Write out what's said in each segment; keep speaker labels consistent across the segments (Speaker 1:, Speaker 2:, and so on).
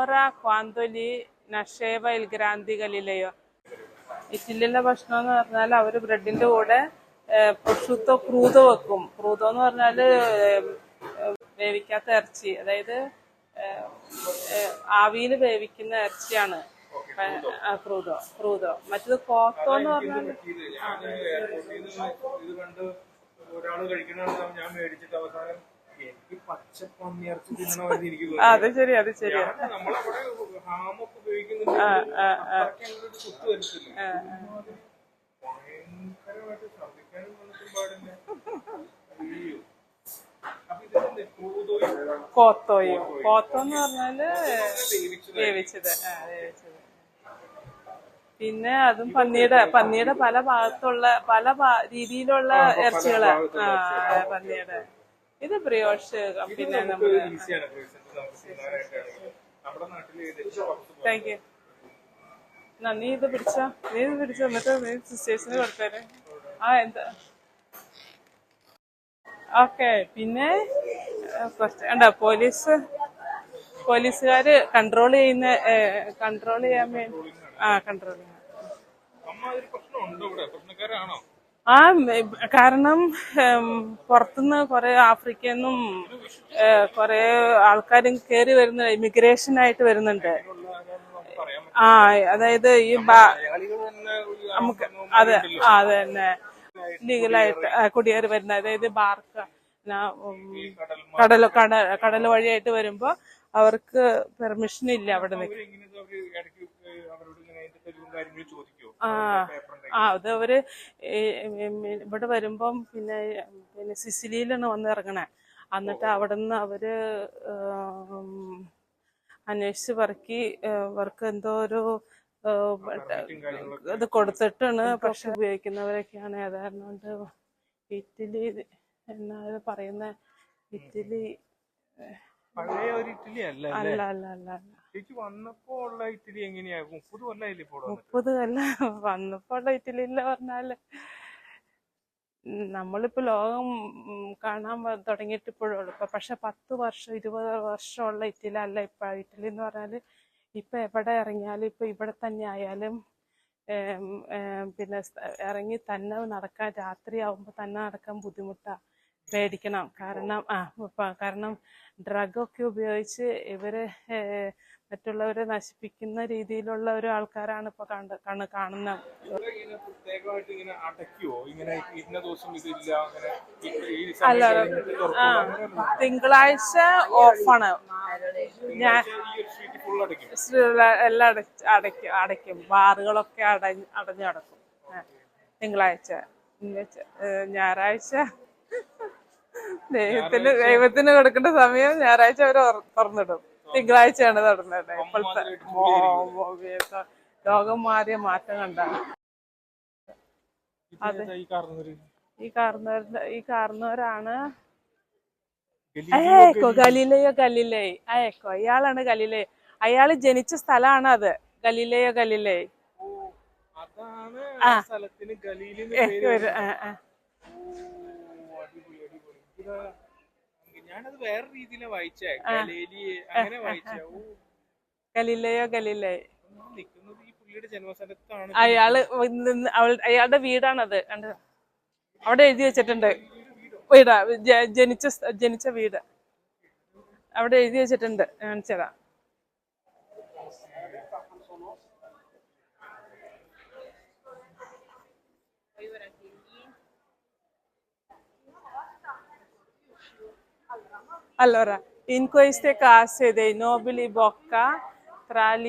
Speaker 1: dimora quando gli nasceva il grande Galileo. ഇറ്റലിയിലെ ഭക്ഷണം എന്ന് പറഞ്ഞാൽ അവർ ബ്രെഡിന്റെ കൂടെ prosciutto crudo വെക്കും. ക്രൂദോ എന്ന് പറഞ്ഞാല് വേവിക്കാത്ത ഇറച്ചി, അതായത് ആവിയിൽ വേവിക്കുന്ന ഇറച്ചിയാണ് ക്രൂദോ. ക്രൂദോ മറ്റത് കോത്തോ എന്ന് പറഞ്ഞാൽ അത് ശരി, അത് ശരിയാ. കോത്തോയോ, കോത്തോ എന്ന് പറഞ്ഞാല് വേവിച്ചത്. വേവിച്ചത്. പിന്നെ അതും പന്നിയുടെ പല ഭാഗത്തുള്ള പല രീതിയിലുള്ള ഇറച്ചികളാ. പന്നിയുടെ ഇത് ബ്രിയോഷ്. പിന്നെ നമ്മള് താങ്ക് യു. നീ ഇത് പിടിച്ചോ, എന്നിട്ട് നീ സിസ്റ്റേഴ്സിന് കൊടുത്തേരെ. എന്താ ഓക്കെ. പിന്നെ ഉണ്ടോ പോലീസുകാര് കൺട്രോൾ ചെയ്യാൻ വേണ്ടി കൺട്രോൾ ചെയ്യാൻ. കാരണം പുറത്തുനിന്ന് കുറെ ആഫ്രിക്കന്നും കുറെ ആൾക്കാരും കയറി വരുന്ന ഇമിഗ്രേഷൻ ആയിട്ട് വരുന്നുണ്ട്. അതായത് ഈ നമുക്ക് അതെ തന്നെ ലീഗലായിട്ട് കുടിയേറി വരുന്ന, അതായത് ബാർക്ക കടൽ വഴിയായിട്ട് വരുമ്പോ അവർക്ക് പെർമിഷൻ ഇല്ല അവിടെ നിന്ന്. അത് അവര് ഇവിടെ വരുമ്പം പിന്നെ സിസിലിയിലാണ് വന്നിറങ്ങണേ. എന്നിട്ട് അവിടെ നിന്ന് അവര് അന്വേഷിച്ച് പറക്കി അവർക്ക് എന്തോ ഒരു ഇത് കൊടുത്തിട്ടാണ് പക്ഷെ ഉപയോഗിക്കുന്നവരൊക്കെയാണ്. ഏതാണ്ട് ഇറ്റലി എന്നാ പറയുന്ന ഇറ്റലി
Speaker 2: പഴയ ഒരു ഇറ്റലി അല്ല. വന്നപ്പോ ഉള്ള ഇറ്റലി എങ്ങനെയാ? 30 കൊല്ലായില്ലേ?
Speaker 1: 30 കൊല്ലം വന്നപ്പോ ഉള്ള ഇറ്റലി എന്ന് പറഞ്ഞാല് നമ്മളിപ്പോ ലോകം കാണാൻ തുടങ്ങിയിട്ട് ഇപ്പോഴുള്ളൂ. പക്ഷെ 10 വർഷം 20 വർഷമുള്ള ഇറ്റലി അല്ല ഇപ്പൊ. ഇറ്റലി എന്ന് പറഞ്ഞാല് ഇപ്പൊ എവിടെ ഇറങ്ങിയാലും, ഇപ്പൊ ഇവിടെ തന്നെ ആയാലും പിന്നെ ഇറങ്ങി തന്നെ നടക്കാൻ, രാത്രിയാവുമ്പോ തന്നെ നടക്കാൻ ബുദ്ധിമുട്ടാ, പേടിക്കണം. കാരണം ഡ്രഗൊക്കെ ഉപയോഗിച്ച് ഇവര് മറ്റുള്ളവരെ നശിപ്പിക്കുന്ന രീതിയിലുള്ള ഒരു ആൾക്കാരാണ് ഇപ്പൊ കാണുന്ന. അല്ല, തിങ്കളാഴ്ച ഓഫാണ്. ഞാൻ എല്ലാം അടയ്ക്കും. ബാറുകളൊക്കെ അടഞ്ഞു കിടക്കും തിങ്കളാഴ്ച. ഞായറാഴ്ച ദൈവത്തിന് കൊടുക്കേണ്ട സമയം ഞായറാഴ്ച അവര് തുറന്നിടും. തിങ്കളാഴ്ചയാണ് തുറന്നത്. ഇപ്പോഴത്തെ ലോകം മാറിയ മാറ്റം കണ്ടാണ്. അതെ, ഈ കാരണവരാണ് ഗലീലയോ. അയാളാണ് ഗലീലയോ. അയാള് ജനിച്ച സ്ഥലമാണ് അത്, ഗലീലയോ ഗലീലേ.
Speaker 2: ഞാനത് വേറെ രീതിയിലാണ് വായിച്ചേ.
Speaker 1: ഗലീലയോ ഗലീലേ.
Speaker 2: നിൽക്കുന്നത് ഈ പുള്ളിയുടെ ജന്മസ്ഥലത്താണ്.
Speaker 1: അയാളുടെ വീടാണത്. അവിടെ എഴുതി വെച്ചിട്ടുണ്ട് വീടാ, ജനിച്ച വീട് അവിടെ എഴുതി വെച്ചിട്ടുണ്ട്. കാണിച്ചതാ. Allora, in queste case dei nobili Bocca, tra il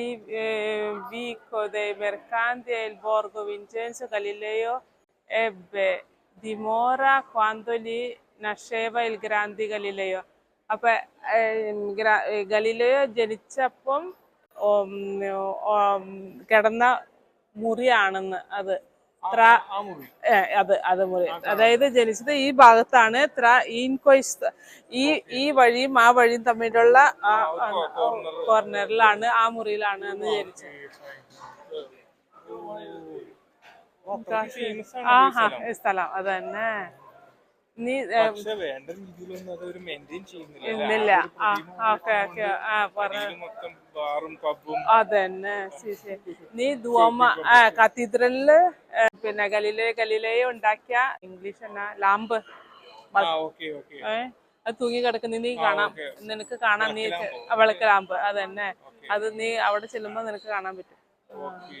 Speaker 1: vico dei mercanti e il borgo Vincenzo, Galileo ebbe dimora quando gli nasceva il grande Galileo. അപ്പൊ ഗലീലയോ ജനിച്ചപ്പം കിടന്ന മുറിയാണെന്ന്. അത് മുറി, അതായത് ജനിച്ചത് ഈ ഭാഗത്താണ്. ഈ വഴിയും ആ വഴിയും തമ്മിലുള്ള കോർണറിലാണ്, ആ മുറിയിലാണ് അന്ന് ജനിച്ചത്. സ്ഥലം അത് തന്നെ. നീ
Speaker 2: പക്ഷെ വേണ്ട രീതിയിലൊന്നും അത് ഒരു മെയിൻറ്റെയിൻ ചെയ്യുന്നില്ല അല്ലേ?
Speaker 1: ഇന്നില്ല.
Speaker 2: ആകെ ഒരു പ്രതിമ
Speaker 1: ഓക്കെ ഓക്കെ പറഞ്ഞ
Speaker 2: അടിയിൽ മൊത്തം ബാറും പബ്ബും
Speaker 1: അതന്നെ. ശരി. നീ ദുവോമ കത്തീഡ്രലില് പിന്നെ ഗലീലയെ ഉണ്ടാക്കിയ ഇംഗ്ലീഷ് എന്നാ ലാമ്പ്
Speaker 2: ഓക്കെ ഓക്കെ
Speaker 1: അത് തൂങ്ങി കിടക്കുന്ന നീ കാണാം.
Speaker 2: ഓക്കെ
Speaker 1: നിനക്ക് കാണാൻ നീ വിളക്ക് ലാമ്പ് അതന്നെ. അത് നീ അവിടെ ചെല്ലുമ്പോ നിനക്ക് കാണാൻ പറ്റും.
Speaker 2: ഓക്കെ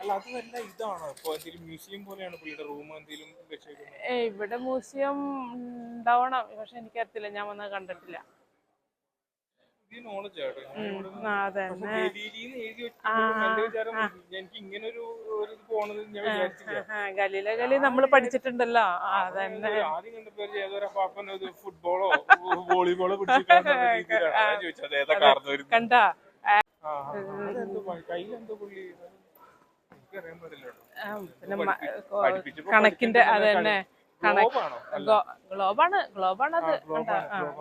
Speaker 2: അല്ല അത് വല്ല ഇതാണോ ഇപ്പൊ എന്തെങ്കിലും മ്യൂസിയം പോലെയാണ് പുള്ളിയുടെ റൂം എന്തെങ്കിലും വെച്ചേക്കുന്നത്?
Speaker 1: ഇവിടെ മ്യൂസിയം ഉണ്ടാവണം. പക്ഷെ എനിക്കറിയത്തില്ല, ഞാൻ വന്നത് കണ്ടിട്ടില്ല.
Speaker 2: ഇത് നോളജ് ആട്ടോ.
Speaker 1: അതന്നെ.
Speaker 2: എഴുതി വെച്ചപ്പോഴും എന്റെ വിചാരം എനിക്ക് ഇങ്ങനെ ഒരു ഇത് പോണത് ഞാൻ വിചാരിച്ചില്ല.
Speaker 1: ഗലി നമ്മൾ പഠിച്ചിട്ടുണ്ടല്ലോ. അതന്നെ.
Speaker 2: ആദ്യം കണ്ടപ്പോ ഏതൊരു പാപ്പൻ ഫുട്ബോളോ വോളിബോളോ പിടിച്ചിട്ടാണ് ചോദിച്ചത് ഏതാ കാരണം
Speaker 1: കണ്ടാ
Speaker 2: കയ്യിലെന്തോ പുള്ളി എനിക്കറിയാൻ പാടില്ല.
Speaker 1: പിന്നെ കണക്കിന്റെ അത് തന്നെ. ഗ്ലോബാണത്.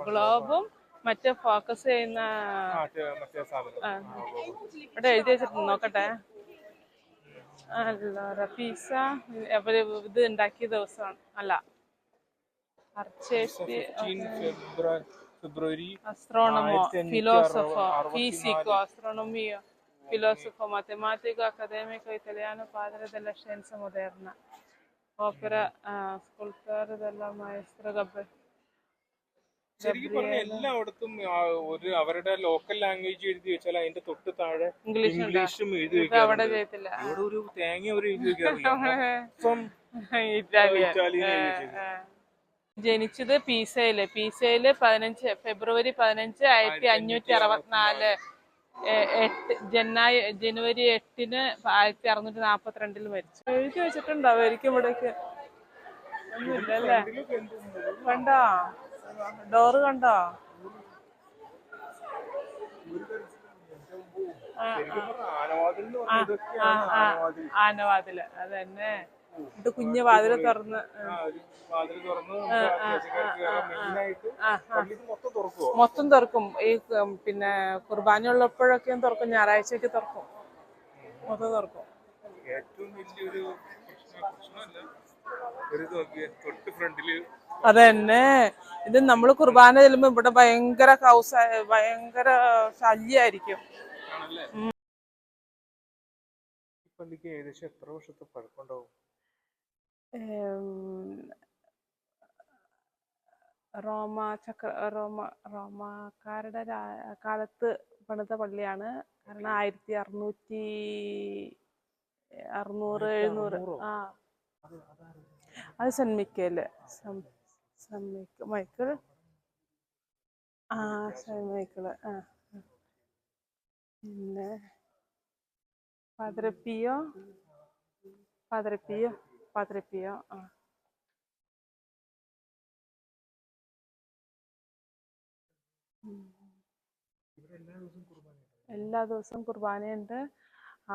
Speaker 1: ഗ്ലോബും മറ്റേ ഫോക്കസ് ചെയ്യുന്ന ഇവിടെ എഴുതി വെച്ചിട്ടുണ്ട്, നോക്കട്ടെ. അല്ല പിസ അവര് ഇത് ഉണ്ടാക്കിയ ദിവസമാണ്. അല്ല
Speaker 2: ഫെബ്രുവരി
Speaker 1: astronomo, filosofo, fisico, astronomio, filosofo, matematico, accademico italiano, padre della scienza moderna, opera scultore della maestro
Speaker 2: ശരിക്കും പറഞ്ഞ എല്ലായിടത്തും ഒരു അവരുടെ ലോക്കൽ ലാംഗ്വേജ് എഴുതി വെച്ചാൽ അതിന്റെ തൊട്ട് താഴെ ഇംഗ്ലീഷും എഴുതി വെക്കാറുണ്ട്. ഇവിടെ ഒരു തേങ്ങ അവർ എഴുതി വെക്കാറില്ല.
Speaker 1: ജനിച്ചത് പീസയില്. ഫെബ്രുവരി 15, 1564. ജനുവരി 8, 1642 മരിച്ചു. എഴുതി വെച്ചിട്ടുണ്ടാവും എനിക്ക് ഇവിടേക്ക്. ഒന്നുമില്ലല്ലേ? കണ്ടോ ഡോറ് കണ്ടോ? ആനവാതില് അതന്നെ. ഇത് കുഞ്ഞു വാതില് തുറന്ന് മൊത്തം തുറക്കും. ഈ പിന്നെ കുർബാന ഉള്ളപ്പോഴൊക്കെ തുറക്കും, ഞായറാഴ്ചയൊക്കെ തുറക്കും, മൊത്തം തുറക്കും.
Speaker 2: ഏറ്റവും വലിയൊരു തൊട്ട് ഫ്രണ്ടില്
Speaker 1: അതന്നെ. ഇത് നമ്മള് കുർബാന ചെല്ലുമ്പോ ഇവിടെ ഭയങ്കര ഭയങ്കര ശല്യായിരിക്കും.
Speaker 2: പള്ളിക്ക് ഏകദേശം എത്ര വർഷത്തെ പഴക്കമുണ്ടാവും?
Speaker 1: റോമാക്കാരുടെ കാലത്ത് പണിത പള്ളിയാണ്. കാരണം 1600 700. അത് saint Michael. Michael saint Michael. പിന്നെ പാദ്രപ്പിയോ. എല്ലാ ദിവസവും കുർബാനയുണ്ട്.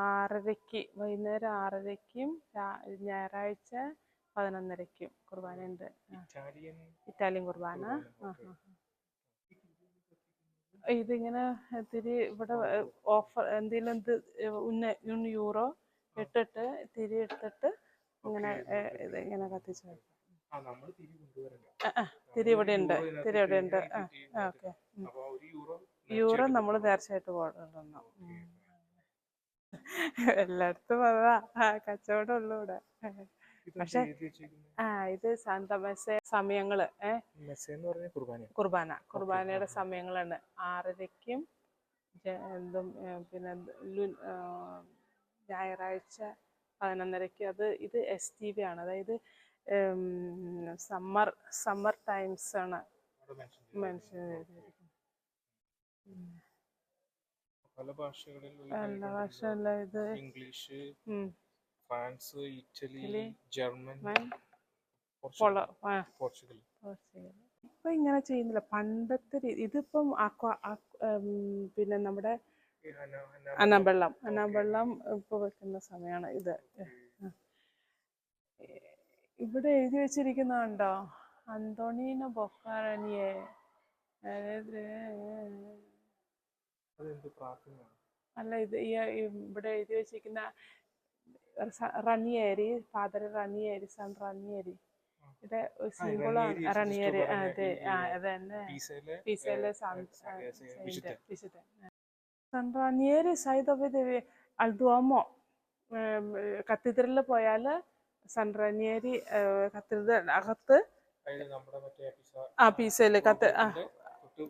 Speaker 1: 6:30 വൈകുന്നേരം 6:30 ഞായറാഴ്ച 11:30 കുർബാനയുണ്ട്. ഇറ്റാലിയൻ കുർബാന. ഇതിങ്ങനെ തിരി ഇവിടെ ഓഫർ എന്തെങ്കിലും €1 ഇട്ടിട്ട് തിരി എടുത്തിട്ട് ഇങ്ങനെ ഇങ്ങനെ കത്തിച്ച് വെക്കും. തിരി ഇവിടെ ഉണ്ട്. ഓക്കെ. €1 നമ്മൾ നേർച്ചയായിട്ട് പോകണം. എല്ലായിടത്തും അതാ കച്ചവടം ഉള്ളു ഇവിടെ. പക്ഷെ ഇത് സാന്താമെസ്സ സമയങ്ങള് കുർബാനയുടെ സമയങ്ങളാണ്. 6:30 പിന്നെ ഞായറാഴ്ച 11:30. ഇത് STV ആണ്, അതായത് സമ്മർ ടൈംസ് ആണ് മെൻഷൻ ചെയ്തിരിക്കുന്നത്.
Speaker 2: പല ഭാഷകളിലുള്ള
Speaker 1: ഇത്
Speaker 2: English, France, Italy, German, Portugal.
Speaker 1: ഇപ്പൊ ഇങ്ങനെ ചെയ്യുന്നില്ല, പണ്ടത്തെ ഇതിപ്പം പിന്നെ നമ്മുടെ അനാമ്പെള്ളം ഇപ്പൊ വെക്കുന്ന സമയമാണ് ഇത്. ഇവിടെ എഴുതി വെച്ചിരിക്കുന്നുണ്ടോ? അന്തോണീനോ ബൊക്കാനിയെ. അല്ല, ഇത് ഇവിടെ എഴുതി വെച്ചിരിക്കുന്ന റനിയേരി, ഫാദർ റനിയേരി, സൺ റനിയേരി. ഇവിടെ സിംബിളാണ് റണിയേരി. അതെ, അത് തന്നെ. പീസയിലെ വിശുദ്ധ San Ranieri, sai dove deve al Duomo, കത്തീഡ്രലിൽ പോയാൽ സൺ റനിയേരി കത്തീഡ്രൽ അകത്ത് പീസയില്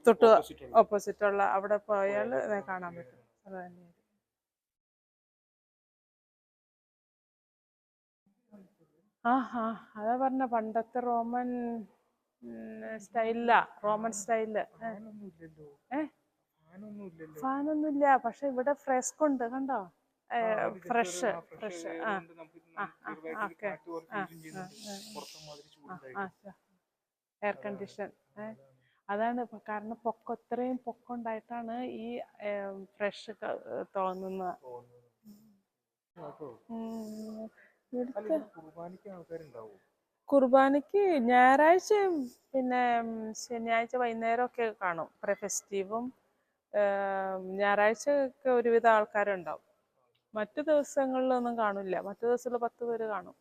Speaker 1: തൊട്ട് ഓപ്പോസിറ്റ് ഉള്ള അവിടെ പോയാൽ കാണാൻ പറ്റും സൺ റനിയേരി. അതാ പറഞ്ഞ പണ്ടത്തെ റോമൻ സ്റ്റൈലിലാ, റോമൻ സ്റ്റൈലില്. ഫാനൊന്നുമില്ല, പക്ഷെ ഇവിടെ ഫ്രെസ്ക് ഉണ്ട്, കണ്ടോ? Fresh air condition. അതാണ് കാരണം ഇത്രയും പൊക്കമുണ്ടായിട്ടാണ് ഈ ഫ്രഷ് തോന്നുന്നത്. കുർബാനയ്ക്ക് ഞായറാഴ്ചയും പിന്നെ ശനിയാഴ്ച വൈകുന്നേരം ഒക്കെ കാണും. ഫെസ്റ്റീവും ഞായറാഴ്ച ഒക്കെ ഒരുവിധ ആൾക്കാരുണ്ടാവും. മറ്റു ദിവസങ്ങളിലൊന്നും കാണില്ല. മറ്റു ദിവസങ്ങളിൽ 10 പേര് കാണും.